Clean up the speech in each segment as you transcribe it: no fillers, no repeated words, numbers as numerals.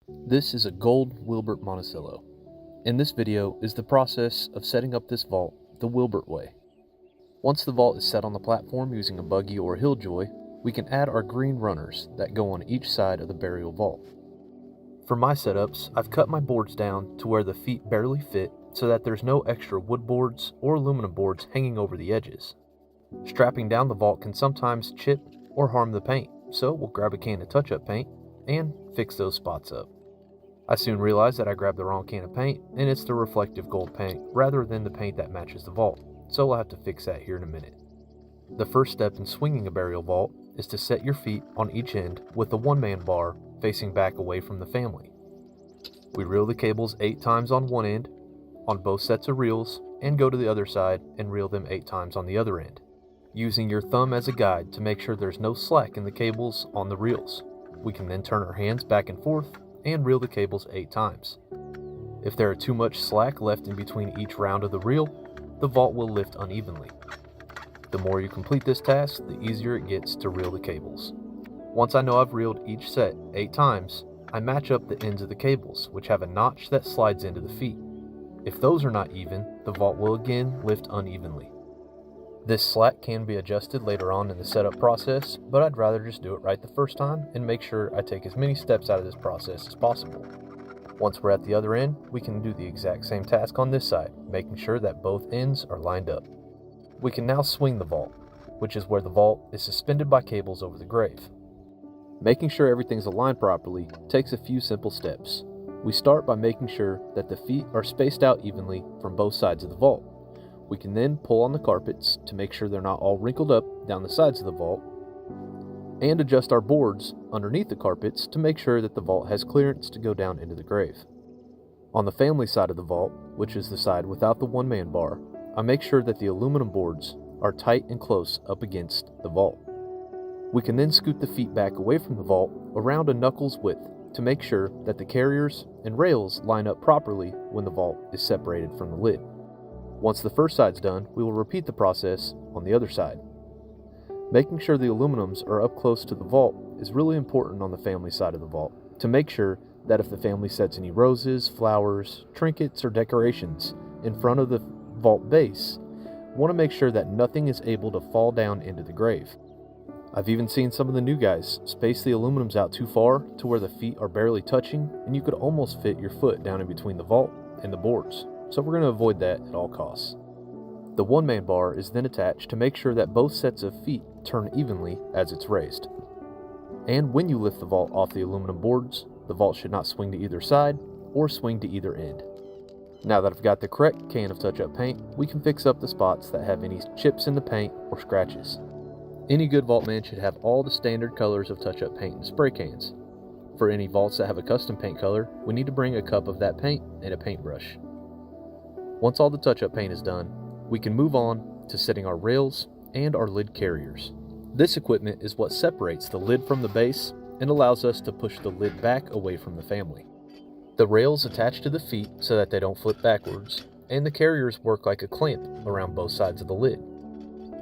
This is a gold Wilbert Monticello. In this video is the process of setting up this vault the Wilbert Way. Once the vault is set on the platform using a buggy or hilljoy, we can add our green runners that go on each side of the burial vault. For my setups, I've cut my boards down to where the feet barely fit so that there's no extra wood boards or aluminum boards hanging over the edges. Strapping down the vault can sometimes chip or harm the paint, so we'll grab a can of touch-up paint and fix those spots up. I soon realized that I grabbed the wrong can of paint, and it's the reflective gold paint rather than the paint that matches the vault, so I'll have to fix that here in a minute. The first step in swinging a burial vault is to set your feet on each end with the one-man bar facing back away from the family. We reel the cables 8 times on one end, on both sets of reels, and go to the other side and reel them 8 times on the other end, using your thumb as a guide to make sure there's no slack in the cables on the reels. We can then turn our hands back and forth and reel the cables 8 times. If there are too much slack left in between each round of the reel, the vault will lift unevenly. The more you complete this task, the easier it gets to reel the cables. Once I know I've reeled each set 8 times, I match up the ends of the cables, which have a notch that slides into the feet. If those are not even, the vault will again lift unevenly. This slack can be adjusted later on in the setup process, but I'd rather just do it right the first time and make sure I take as many steps out of this process as possible. Once we're at the other end, we can do the exact same task on this side, making sure that both ends are lined up. We can now swing the vault, which is where the vault is suspended by cables over the grave. Making sure everything's aligned properly takes a few simple steps. We start by making sure that the feet are spaced out evenly from both sides of the vault. We can then pull on the carpets to make sure they're not all wrinkled up down the sides of the vault, and adjust our boards underneath the carpets to make sure that the vault has clearance to go down into the grave. On the family side of the vault, which is the side without the one-man bar, I make sure that the aluminum boards are tight and close up against the vault. We can then scoot the feet back away from the vault around a knuckle's width to make sure that the carriers and rails line up properly when the vault is separated from the lid. Once the first side's done, we will repeat the process on the other side. Making sure the aluminums are up close to the vault is really important on the family side of the vault to make sure that if the family sets any roses, flowers, trinkets, or decorations in front of the vault base, we want to make sure that nothing is able to fall down into the grave. I've even seen some of the new guys space the aluminums out too far to where the feet are barely touching, and you could almost fit your foot down in between the vault and the boards. So we're going to avoid that at all costs. The one-man bar is then attached to make sure that both sets of feet turn evenly as it's raised. And when you lift the vault off the aluminum boards, the vault should not swing to either side or swing to either end. Now that I've got the correct can of touch-up paint, we can fix up the spots that have any chips in the paint or scratches. Any good vaultman should have all the standard colors of touch-up paint in spray cans. For any vaults that have a custom paint color, we need to bring a cup of that paint and a paintbrush. Once all the touch-up paint is done, we can move on to setting our rails and our lid carriers. This equipment is what separates the lid from the base and allows us to push the lid back away from the family. The rails attach to the feet so that they don't flip backwards, and the carriers work like a clamp around both sides of the lid.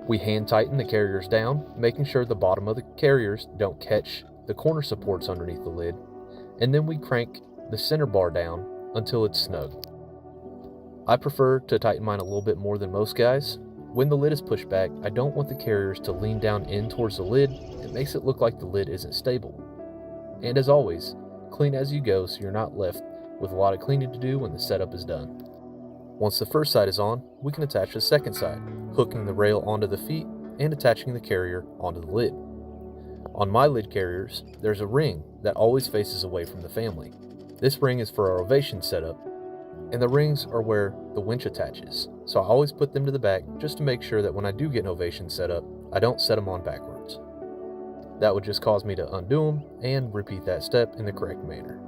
We hand tighten the carriers down, making sure the bottom of the carriers don't catch the corner supports underneath the lid, and then we crank the center bar down until it's snug. I prefer to tighten mine a little bit more than most guys. When the lid is pushed back, I don't want the carriers to lean down in towards the lid. It makes it look like the lid isn't stable. And as always, clean as you go so you're not left with a lot of cleaning to do when the setup is done. Once the first side is on, we can attach the second side, hooking the rail onto the feet and attaching the carrier onto the lid. On my lid carriers, there's a ring that always faces away from the family. This ring is for our ovation setup, and the rings are where the winch attaches, so I always put them to the back just to make sure that when I do get an ovation set up, I don't set them on backwards. That would just cause me to undo them and repeat that step in the correct manner.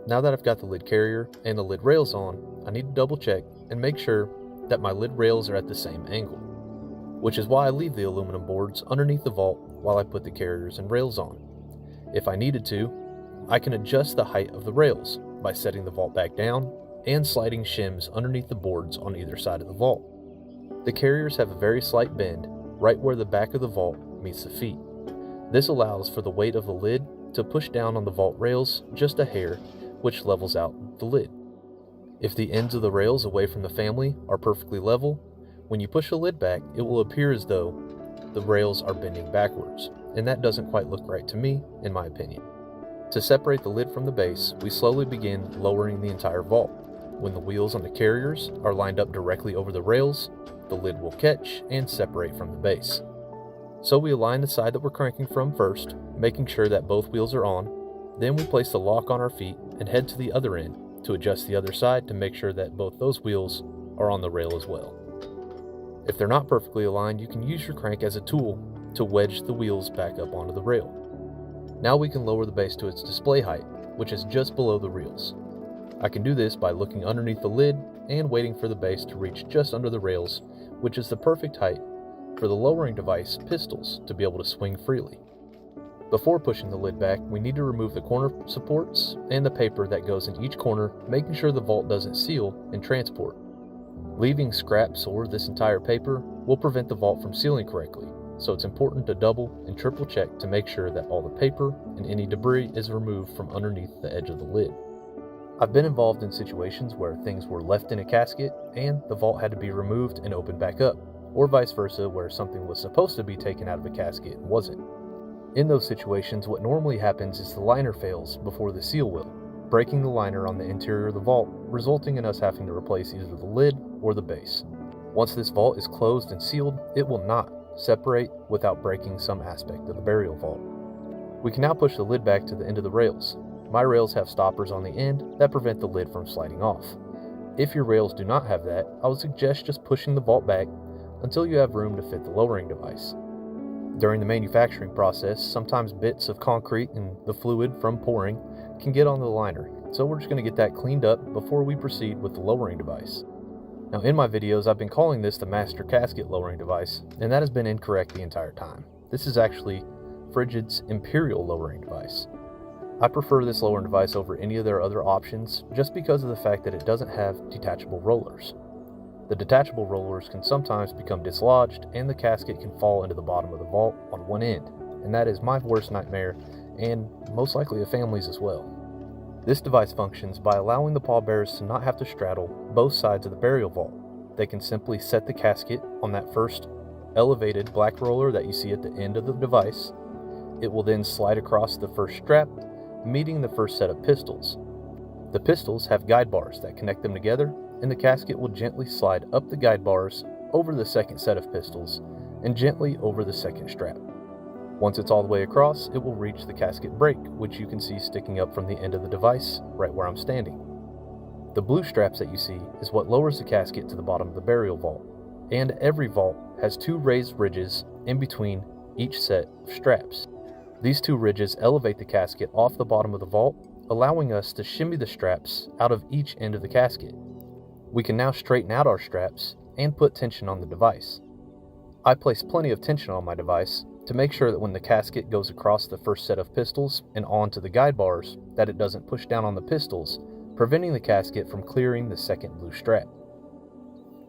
Now that I've got the lid carrier and the lid rails on, I need to double check and make sure that my lid rails are at the same angle, which is why I leave the aluminum boards underneath the vault while I put the carriers and rails on. If I needed to, I can adjust the height of the rails by setting the vault back down and sliding shims underneath the boards on either side of the vault. The carriers have a very slight bend right where the back of the vault meets the feet. This allows for the weight of the lid to push down on the vault rails just a hair, which levels out the lid. If the ends of the rails away from the family are perfectly level, when you push the lid back, it will appear as though the rails are bending backwards, and that doesn't quite look right to me, in my opinion. To separate the lid from the base, we slowly begin lowering the entire vault. When the wheels on the carriers are lined up directly over the rails, the lid will catch and separate from the base. So we align the side that we're cranking from first, making sure that both wheels are on. Then we place the lock on our feet and head to the other end to adjust the other side to make sure that both those wheels are on the rail as well. If they're not perfectly aligned, you can use your crank as a tool to wedge the wheels back up onto the rail. Now we can lower the base to its display height, which is just below the rails. I can do this by looking underneath the lid and waiting for the base to reach just under the rails, which is the perfect height for the lowering device pistols to be able to swing freely. Before pushing the lid back, we need to remove the corner supports and the paper that goes in each corner, making sure the vault doesn't seal and transport. Leaving scraps or this entire paper will prevent the vault from sealing correctly, so it's important to double and triple check to make sure that all the paper and any debris is removed from underneath the edge of the lid. I've been involved in situations where things were left in a casket and the vault had to be removed and opened back up, or vice versa where something was supposed to be taken out of a casket and wasn't. In those situations, what normally happens is the liner fails before the seal will, breaking the liner on the interior of the vault, resulting in us having to replace either the lid or the base. Once this vault is closed and sealed, it will not separate without breaking some aspect of the burial vault. We can now push the lid back to the end of the rails. My rails have stoppers on the end that prevent the lid from sliding off. If your rails do not have that, I would suggest just pushing the vault back until you have room to fit the lowering device. During the manufacturing process, sometimes bits of concrete and the fluid from pouring can get on the liner, so we're just going to get that cleaned up before we proceed with the lowering device. Now in my videos, I've been calling this the master casket lowering device, and that has been incorrect the entire time. This is actually Frigid's Imperial lowering device. I prefer this lowering device over any of their other options just because of the fact that it doesn't have detachable rollers. The detachable rollers can sometimes become dislodged and the casket can fall into the bottom of the vault on one end, and that is my worst nightmare and most likely a family's as well. This device functions by allowing the pallbearers to not have to straddle both sides of the burial vault. They can simply set the casket on that first elevated black roller that you see at the end of the device. It will then slide across the first strap, meeting the first set of pistols. The pistols have guide bars that connect them together, and the casket will gently slide up the guide bars over the second set of pistols and gently over the second strap. Once it's all the way across, it will reach the casket brake, which you can see sticking up from the end of the device right where I'm standing. The blue straps that you see is what lowers the casket to the bottom of the burial vault, and every vault has two raised ridges in between each set of straps. These two ridges elevate the casket off the bottom of the vault, allowing us to shimmy the straps out of each end of the casket. We can now straighten out our straps and put tension on the device. I place plenty of tension on my device to make sure that when the casket goes across the first set of pistols and onto the guide bars, that it doesn't push down on the pistols, preventing the casket from clearing the second blue strap.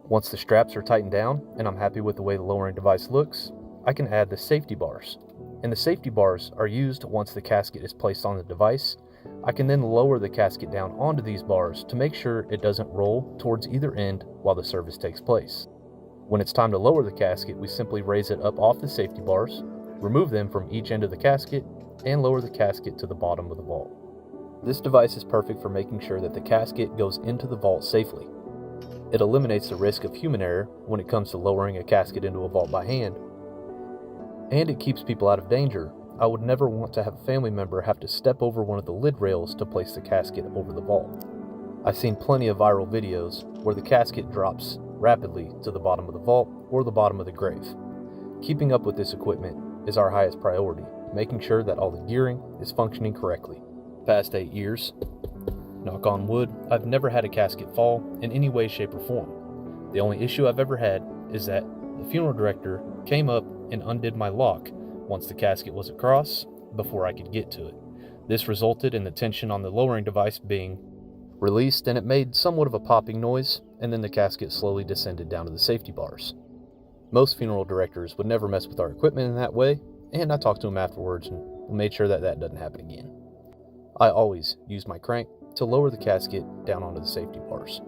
Once the straps are tightened down and I'm happy with the way the lowering device looks, I can add the safety bars. And the safety bars are used once the casket is placed on the device. I can then lower the casket down onto these bars to make sure it doesn't roll towards either end while the service takes place. When it's time to lower the casket, we simply raise it up off the safety bars, remove them from each end of the casket, and lower the casket to the bottom of the vault. This device is perfect for making sure that the casket goes into the vault safely. It eliminates the risk of human error when it comes to lowering a casket into a vault by hand, and it keeps people out of danger. I would never want to have a family member have to step over one of the lid rails to place the casket over the vault. I've seen plenty of viral videos where the casket drops rapidly to the bottom of the vault or the bottom of the grave. Keeping up with this equipment is our highest priority, making sure that all the gearing is functioning correctly. Past 8 years, knock on wood, I've never had a casket fall in any way, shape, or form. The only issue I've ever had is that the funeral director came up and undid my lock once the casket was across before I could get to it. This resulted in the tension on the lowering device being released, and it made somewhat of a popping noise, and then the casket slowly descended down to the safety bars. Most funeral directors would never mess with our equipment in that way, and I talked to them afterwards, and we made sure that that doesn't happen again. I always use my crank to lower the casket down onto the safety bars.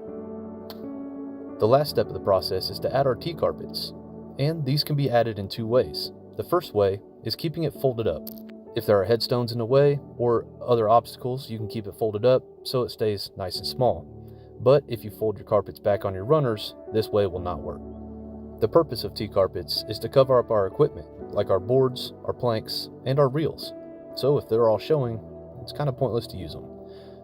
The last step of the process is to add our T-carpets, and these can be added in two ways. The first way is keeping it folded up. If there are headstones in the way or other obstacles, you can keep it folded up so it stays nice and small. But if you fold your carpets back on your runners, this way will not work. The purpose of T-carpets is to cover up our equipment, like our boards, our planks, and our reels. So if they're all showing, it's kind of pointless to use them.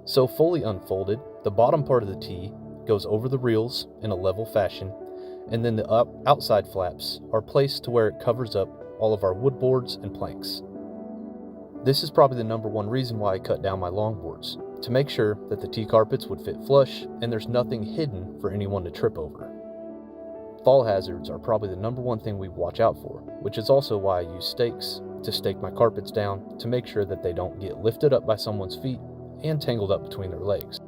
So fully unfolded, the bottom part of the T goes over the reels in a level fashion, and then the outside flaps are placed to where it covers up all of our wood boards and planks. This is probably the number one reason why I cut down my longboards, to make sure that the T-carpets would fit flush and there's nothing hidden for anyone to trip over. Fall hazards are probably the number one thing we watch out for, which is also why I use stakes to stake my carpets down to make sure that they don't get lifted up by someone's feet and tangled up between their legs.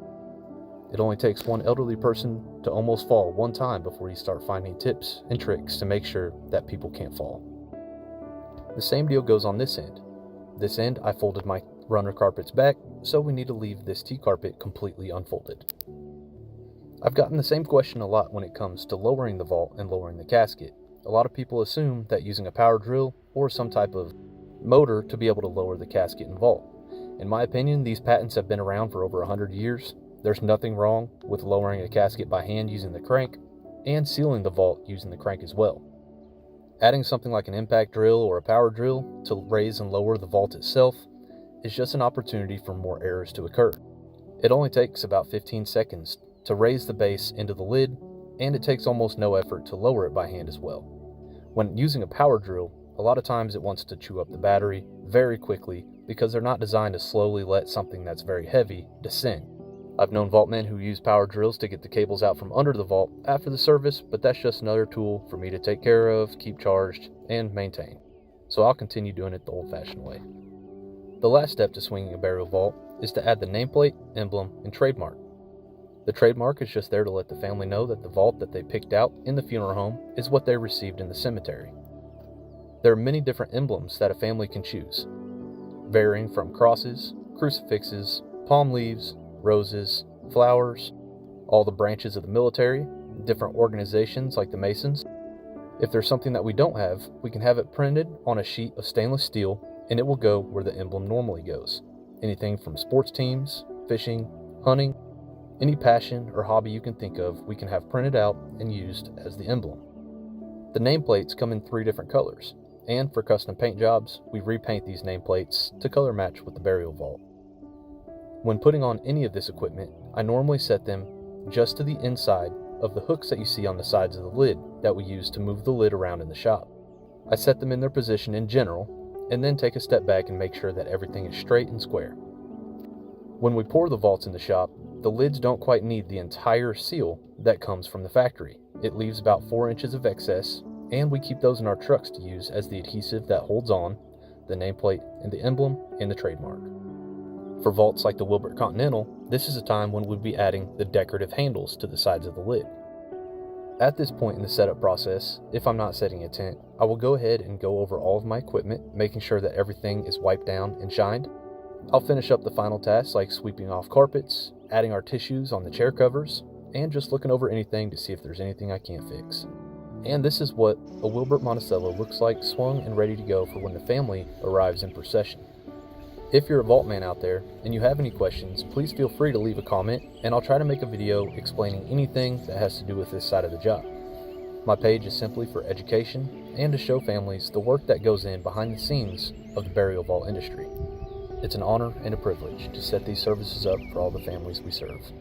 It only takes one elderly person to almost fall one time before you start finding tips and tricks to make sure that people can't fall. The same deal goes on this end. This end, I folded my runner carpets back, so we need to leave this T-carpet completely unfolded. I've gotten the same question a lot when it comes to lowering the vault and lowering the casket. A lot of people assume that using a power drill or some type of motor to be able to lower the casket and vault. In my opinion, these patents have been around for over 100 years. There's nothing wrong with lowering a casket by hand using the crank and sealing the vault using the crank as well. Adding something like an impact drill or a power drill to raise and lower the vault itself is just an opportunity for more errors to occur. It only takes about 15 seconds to raise the base into the lid, and it takes almost no effort to lower it by hand as well. When using a power drill, a lot of times it wants to chew up the battery very quickly because they're not designed to slowly let something that's very heavy descend. I've known vaultmen who use power drills to get the cables out from under the vault after the service, but that's just another tool for me to take care of, keep charged, and maintain. So I'll continue doing it the old-fashioned way. The last step to swinging a burial vault is to add the nameplate, emblem, and trademark. The trademark is just there to let the family know that the vault that they picked out in the funeral home is what they received in the cemetery. There are many different emblems that a family can choose, varying from crosses, crucifixes, palm leaves, roses, flowers, all the branches of the military, different organizations like the Masons. If there's something that we don't have, we can have it printed on a sheet of stainless steel and it will go where the emblem normally goes. Anything from sports teams, fishing, hunting, any passion or hobby you can think of, we can have printed out and used as the emblem. The nameplates come in 3 different colors, and for custom paint jobs, we repaint these nameplates to color match with the burial vault. When putting on any of this equipment, I normally set them just to the inside of the hooks that you see on the sides of the lid that we use to move the lid around in the shop. I set them in their position in general, and then take a step back and make sure that everything is straight and square. When we pour the vaults in the shop, the lids don't quite need the entire seal that comes from the factory. It leaves about 4 inches of excess, and we keep those in our trucks to use as the adhesive that holds on the nameplate and the emblem and the trademark. For vaults like the Wilbert Continental, this is a time when we'll be adding the decorative handles to the sides of the lid. At this point in the setup process, if I'm not setting a tent, I will go ahead and go over all of my equipment, making sure that everything is wiped down and shined. I'll finish up the final tasks like sweeping off carpets, adding our tissues on the chair covers, and just looking over anything to see if there's anything I can't fix. And this is what a Wilbert Monticello looks like swung and ready to go for when the family arrives in procession. If you're a vaultman out there and you have any questions, please feel free to leave a comment and I'll try to make a video explaining anything that has to do with this side of the job. My page is simply for education and to show families the work that goes in behind the scenes of the burial vault industry. It's an honor and a privilege to set these services up for all the families we serve.